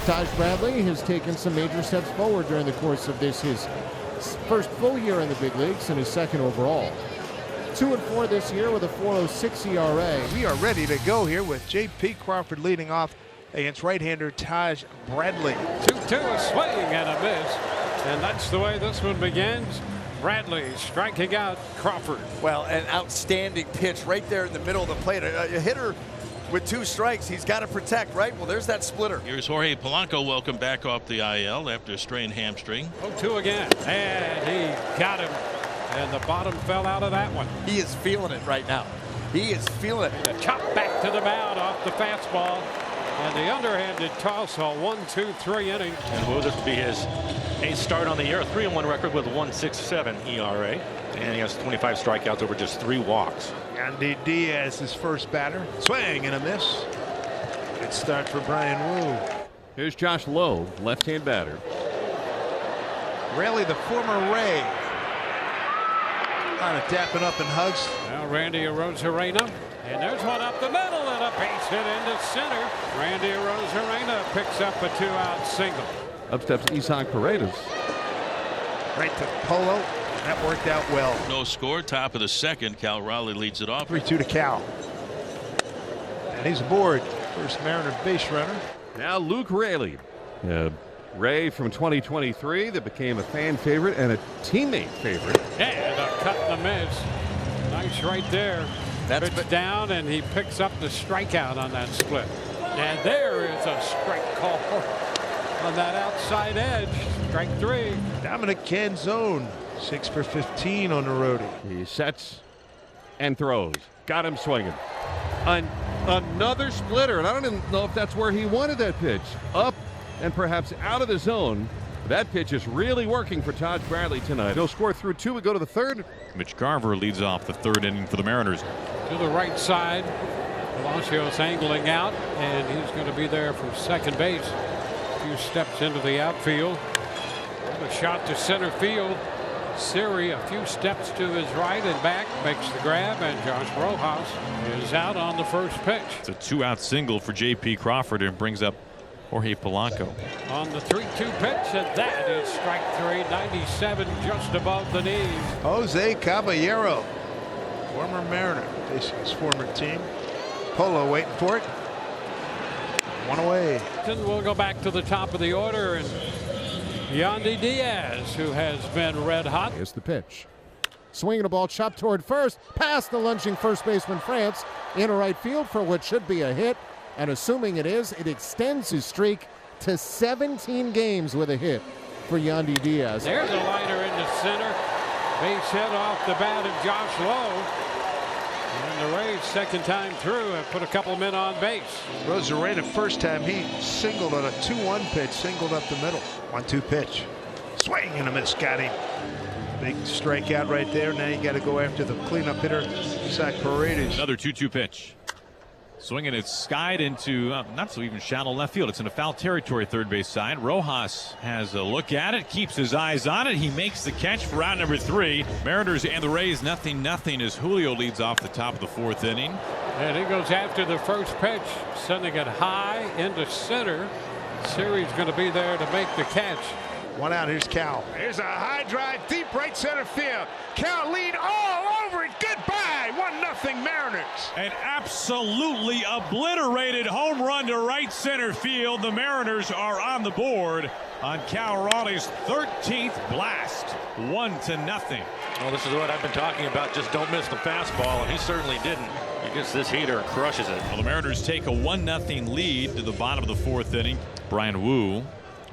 Taj Bradley has taken some major steps forward during the course of his first full year in the big leagues and his second overall. 2-4 this year with a 4.06 ERA. We are ready to go here with J.P. Crawford leading off against right-hander Taj Bradley. 2-2, a swing and a miss. And that's the way this one begins. Bradley striking out Crawford. Well, an outstanding pitch right there in the middle of the plate. A hitter with 2 strikes, he's got to protect, right? Well, there's that splitter. Here's Jorge Polanco, welcome back off the IL after a strained hamstring. 0-2 again, and he got him. And the bottom fell out of that one. He is feeling it right now. He is feeling it. The chop back to the mound off the fastball. And the underhanded toss, a 1-2-3 inning. And will this be his 8th start on the year? A 3-1 record with 1.67 ERA. And he has 25 strikeouts over just 3 walks. Yandy Diaz, his first batter. Swing and a miss. Good start for Brian Wu. Here's Josh Lowe, left-hand batter. Raleigh, the former Ray. Kind of dapping up and hugs. Now Randy Arozarena. And there's one up the middle and a base hit into center. Randy Arozarena picks up a 2-out single. Up steps Isan Paredes. Right to Polo. That worked out well. No score, top of the second. Cal Raleigh leads it off. 3-2 to Cal. And he's aboard. First Mariner base runner. Now Luke Raley. Ray from 2023 that became a fan favorite and a teammate favorite. And a cut and a miss. Nice right there. That's pitch down, and he picks up the strikeout on that split. And there is a strike call on that outside edge. Strike 3. Dominic Canzone, 6 for 15 on the roadie. He sets and throws. Got him swinging. Another splitter, and I don't even know if that's where he wanted that pitch. Up and perhaps out of the zone. That pitch is really working for Taj Bradley tonight. He'll score through 2. We go to the 3rd. Mitch Garver leads off the 3rd inning for the Mariners. To the right side. Palacios angling out, and he's going to be there from second base. A few steps into the outfield. A shot to center field. Siri a few steps to his right and back, makes the grab, and Josh Rojas is out on the first pitch. It's a 2-out single for J.P. Crawford and brings up Jorge Polanco. On the 3-2 pitch, and that is strike 3, 97 just above the knees. Jose Caballero, former Mariner, facing his former team. Polo waiting for it. 1 away. Then we'll go back to the top of the order, and Yandy Diaz, who has been red hot. Here's the pitch. Swinging a ball chopped toward first, past the lunging first baseman France, into right field for what should be a hit. And assuming it is, it extends his streak to 17 games with a hit for Yandy Diaz. There's a liner into center. Base hit off the bat of Josh Lowe. And the Rays, second time through, have put a couple of men on base. Rosarena, first time he singled on a 2-1 pitch, singled up the middle. 1-2 pitch. Swing and a miss. Got him. Big strikeout right there. Now you got to go after the cleanup hitter, Zach Paredes. Another 2-2 pitch. Swinging it skied into not so even shallow left field. It's in a foul territory, third base side. Rojas has a look at it, keeps his eyes on it. He makes the catch for out number 3. Mariners and the Rays 0-0 as Julio leads off the top of the 4th inning. And he goes after the first pitch, sending it high into center. Siri's going to be there to make the catch. 1 out. Here's Cal. Here's a high drive, deep right center field. Cal lead all over it. Goodbye. 1-0 Mariners. An absolutely obliterated home run to right center field. The Mariners are on the board on Cal Raleigh's 13th blast. 1-0. Well, this is what I've been talking about. Just don't miss the fastball, and he certainly didn't. He gets this heater and crushes it. Well, the Mariners take a 1-0 lead to the bottom of the 4th inning. Brian Wu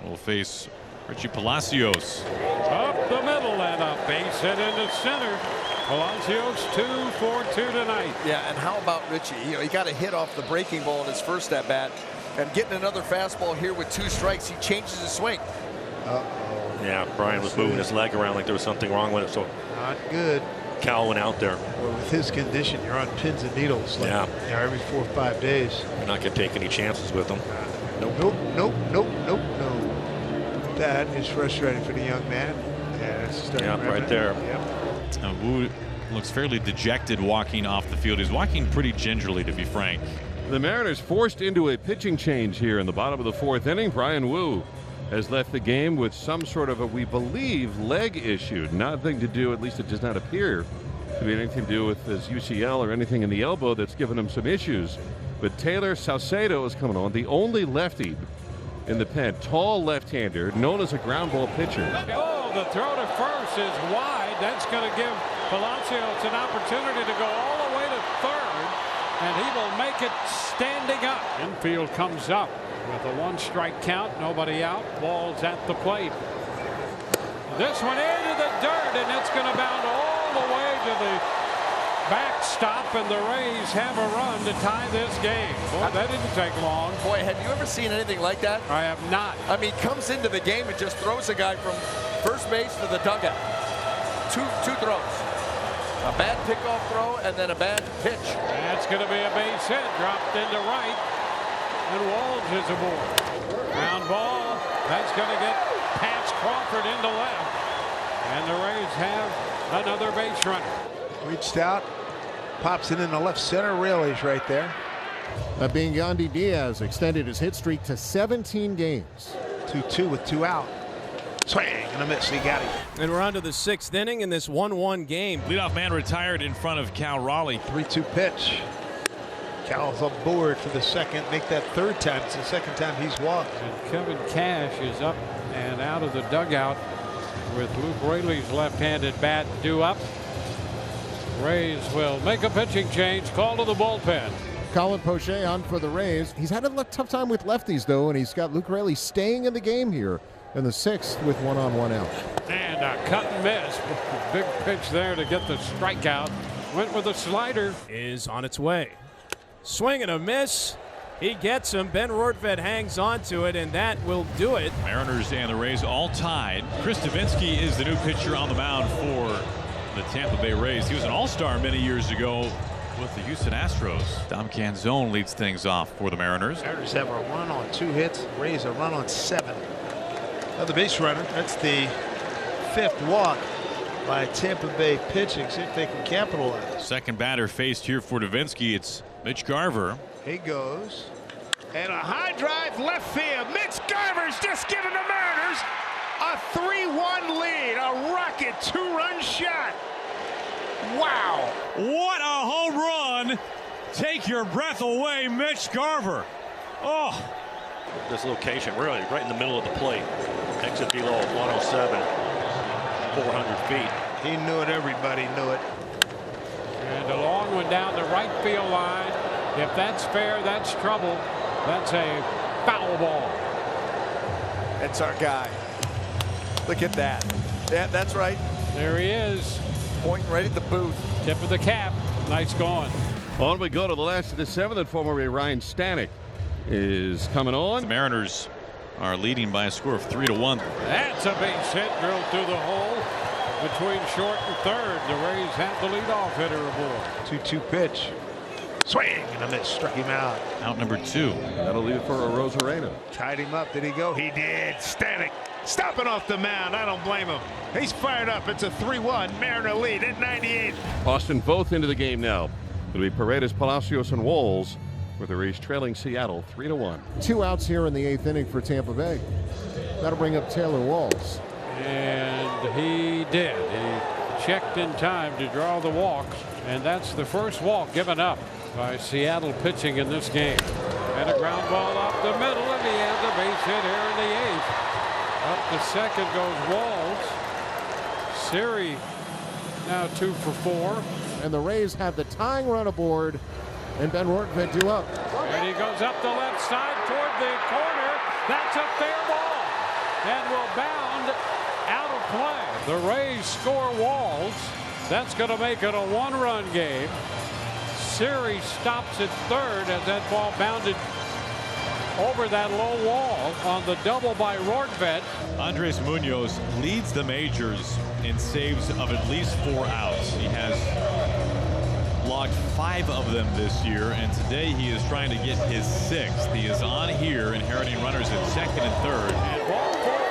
will face Richie Palacios. Up the middle and a base hit into center. Palacios 2 for 2 tonight. Yeah, and how about Richie? He got a hit off the breaking ball in his first at bat, and getting another fastball here with 2 strikes, he changes his swing. Yeah, Brian was moving his leg around like there was something wrong with it. So Not good. Cal went out there. Well, with his condition, you're on pins and needles. Like, every 4 or 5 days. You're not going to take any chances with him. Nope. That is frustrating for the young man. Yeah, that's starting right there. Yep. Wu looks fairly dejected walking off the field. He's walking pretty gingerly, to be frank. The Mariners forced into a pitching change here in the bottom of the 4th inning. Brian Wu has left the game with some sort of we believe, leg issue. Nothing to do, at least it does not appear to be anything to do with his UCL or anything in the elbow that's given him some issues. But Taylor Saucedo is coming on, the only lefty in the pen. Tall left-hander, known as a ground ball pitcher. Oh, the throw to first is wide. That's going to give Palacios an opportunity to go all the way to third, and he will make it standing up. Infield comes up with a 1-strike count, nobody out. Walls at the plate. This one into the dirt, and it's going to bound all the way to the backstop, and the Rays have a run to tie this game. Boy, that didn't take long. Boy, have you ever seen anything like that? I have not. I mean, comes into the game and just throws a guy from first base to the dugout. Two throws. A bad pickoff throw and then a bad pitch. That's going to be a base hit, dropped into right, and Walls is aboard. Ground ball. That's going to get past Crawford into left, and the Rays have another base runner. Reached out, pops it in the left center rail. He's right there. Being Yandy Diaz extended his hit streak to 17 games. 2-2 with 2 out. Swing and a miss. He got him. And we're on to the 6th inning in this 1-1 game. Leadoff man retired in front of Cal Raleigh. 3-2 pitch. Cal's up board for the second. Make that 3rd time. It's the 2nd time he's walked. And Kevin Cash is up and out of the dugout with Luke Raley's left-handed bat due up. Rays will make a pitching change. Call to the bullpen. Colin Poche on for the Rays. He's had a tough time with lefties, though, and he's got Luke Raley staying in the game here in the 6th with 1-on-1 out. And a cut and miss. Big pitch there to get the strikeout. Went with a slider. Is on its way. Swing and a miss. He gets him. Ben Rortvedt hangs on to it, and that will do it. Mariners and the Rays all tied. Chris Davinsky is the new pitcher on the mound for the Tampa Bay Rays. He was an all-star many years ago with the Houston Astros. Dom Canzone leads things off for the Mariners. Mariners have a run on 2 hits. Rays a run on 7. Another base runner. That's the 5th walk by Tampa Bay pitching. See if they can capitalize. Second batter faced here for Davinsky. It's Mitch Garver. He goes. And a high drive left field. Mitch Garver's just giving the Mariners a 3-1 lead. A rocket 2-run shot. Wow. What a home run. Take your breath away, Mitch Garver. Oh. This location really right in the middle of the plate. Exit below 107. 400 feet. He knew it. Everybody knew it. And a long one down the right field line. If that's fair, that's trouble. That's a foul ball. That's our guy. Look at that. Yeah, that's right. There he is. Pointing right at the booth. Tip of the cap. Nice going. On we go to the last of the 7th, and former Ryan Stanek is coming on. The Mariners are leading by a score of 3-1. That's a base hit drilled through the hole between short and third. The Rays have the leadoff hitter aboard. 2-2 pitch. Swing and a miss. Struck him out. Out number 2. That'll leave it for a Rosarena. Tied him up. Did he go? He did. Stanek stopping off the mound. I don't blame him. He's fired up. It's a 3-1 Mariner lead at 98. Boston both into the game now. It'll be Paredes, Palacios, and Walls, with the Rays trailing Seattle 3-1. 2 outs here in the 8th inning for Tampa Bay. That'll bring up Taylor Walls. And he did. He checked in time to draw the walks, and that's the first walk given up by Seattle pitching in this game. And a ground ball up the middle, and he has a base hit here in the 8th. Up to second goes Walls. Siri now 2 for 4. And the Rays have the tying run aboard, and Ben Rortvedt due up. And he goes up the left side toward the corner. That's a fair ball and will bound out of play. The Rays score Walls. That's going to make it a 1-run game. Siri stops at third as that ball bounded over that low wall on the double by Rortvedt. Andres Munoz leads the majors in saves of at least 4 outs. He has logged 5 of them this year, and today he is trying to get his 6th. He is on here, inheriting runners at second and third. And ball four,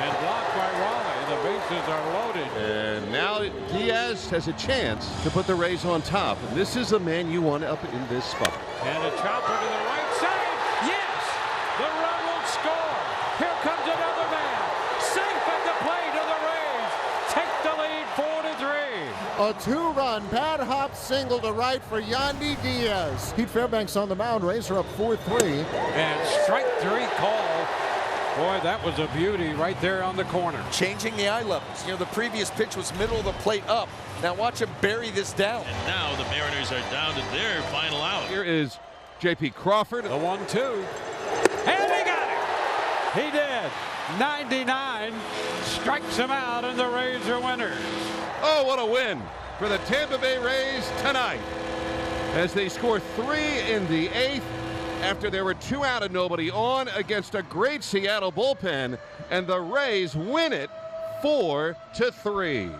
and blocked by Raleigh. The bases are loaded. And now Diaz has a chance to put the Rays on top. And this is the man you want up in this spot. And a chopper to the right side. Yes! The run will score. Here comes another man. Safe at the plate of the Rays. Take the lead 4-3. A two-run pad hop single to right for Yandy Diaz. Pete Fairbanks on the mound. Rays are up 4-3. And strike 3 call. Boy, that was a beauty right there on the corner. Changing the eye levels. You know, the previous pitch was middle of the plate up. Now watch him bury this down. And now the Mariners are down to their final out. Here is J.P. Crawford. The 1-2. And he got it. He did. 99 strikes him out, and the Rays are winners. Oh, what a win for the Tampa Bay Rays tonight as they score 3 in the 8th after there were 2 out and nobody on against a great Seattle bullpen, and the Rays win it 4-3.